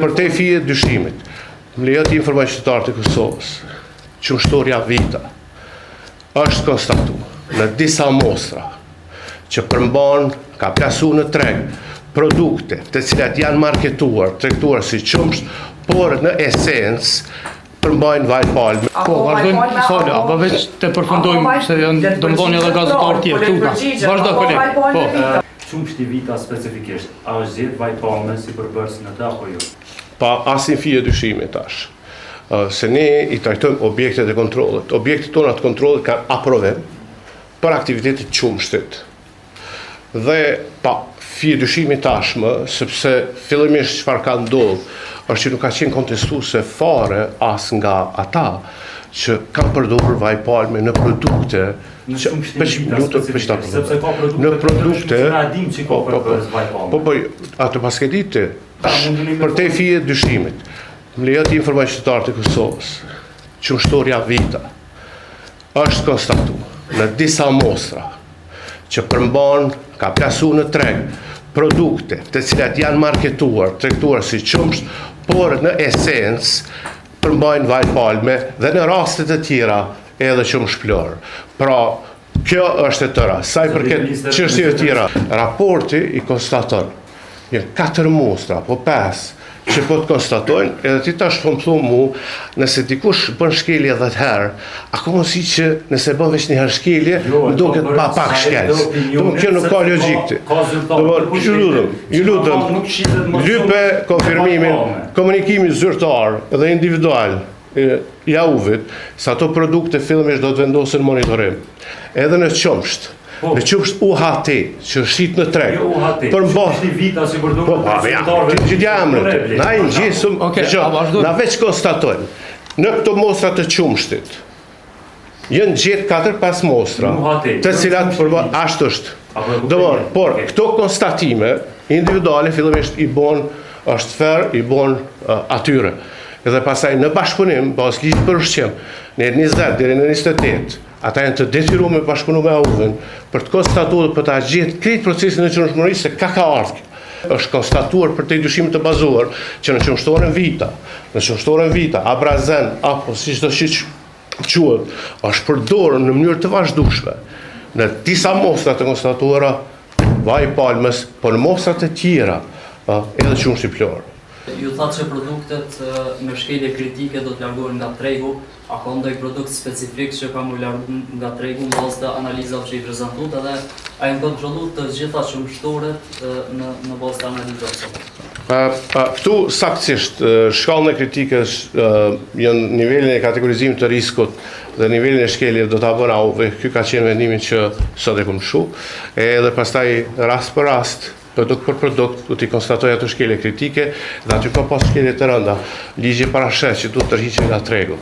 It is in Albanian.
për te fije dyshimit, më lejo të informoj qytetarët e Kosovës, qumshtoria vita është konstatu në disa mostra që përmban ka plasu në treg produkte të cilat janë marketuar, tregtuar si qumsht, por në esencë përmbajnë vaj palme. Po, vazhdojmë sole, apo veç të përfundojmë se janë dëmdoni edhe gazetarë tjerë. Vazhdo, koleg. Po. Qumshti vita specifikisht, a është zhjetë vaj palme si përbërës në të apo jo? Pa asin fije dyshime tash. Se ne i trajtojmë objektet e kontrollet. Objektet tona të kontrollet kanë aprovim për aktivitetet qumshtit. Dhe pa fije dyshime tashmë, sepse fillimisht çfarë ka ndodhur, është që nuk ka qenë kontestuese fare as nga ata që kanë përdorur vaj palme në produkte në produkte po atë paskeditë për te fije dyshimit. Më lejo të informoj qytetarët e Kosovës, qumshtoria vita është konstatu në disa mostra që përmban ka plasu në treg produkte të cilat janë marketuar, tregtuar si qumsht, por në esencë përmbajnë vaj palme dhe në rastet e tjera edhe qumshplor. Pra, kjo është e tëra. Sa i përket çështjeve të tjera, raporti i konstaton një 4 mostra, po 5 që po të konstatojnë, edhe ti tash po më thumë mu, nëse dikush bën shkelje 10 herë, a ka mundësi që nëse bën veç një herë shkelje, më duket pa pak shkelës. Kjo nuk ka logjik. Ju lutem, lype konfirmimin, komunikimin zyrtar dhe individual i AUV-it, se ato produkte fillimisht do të vendosen monitorim. Edhe në qumsht. Në qumsht UHT, që shqit në treg. Jo UHT, qumshti vita si përdojnë na veç konstatojnë, në këto mostra të qumshtit, jënë gjetë 4-5 mostra, të cilat ashtë është. Por, këto konstatime individuale fillimisht i bon është fer, i bon atyre. Edhe pasaj në bashkëpunim, pas ligjit për ushqim, në 20 deri në 28, ata janë të detyruar me bashkëpunu me AUV-in për të konstatuar për ta gjetë krejt procesin e qumshmërisë se ka ardhur. Është konstatuar për te dyshimit të bazuar që në qumshtoren vita, abrazen, apo si çdo që quhet, është përdorur në mënyrë të vazhdueshme në disa mostra të konstatuara vaj palmës, por në mostra të tjera edhe qumshti plor. Ju thatë që produktet me shkelje kritike do të largohen nga tregu, a ka ndonjë produkt specifik që ka më largu nga tregu në bazë të analizave që i prezentut edhe a janë kontrolluar të gjitha qumshtoret në bazë të analizave? Këtu saktësisht shkallën e kritikës janë nivelin e kategorizimit të riskut dhe nivelin e shkeljes do ta bën AUV. Ky ka qenë vendimi që sot e kam shu, edhe pastaj rast për rast produkt për produkt, du t'i konstatoj ato shkelje kritike dhe aty ka pas shkelje të rënda. Ligji parashet që du të tërhiqen nga tregu.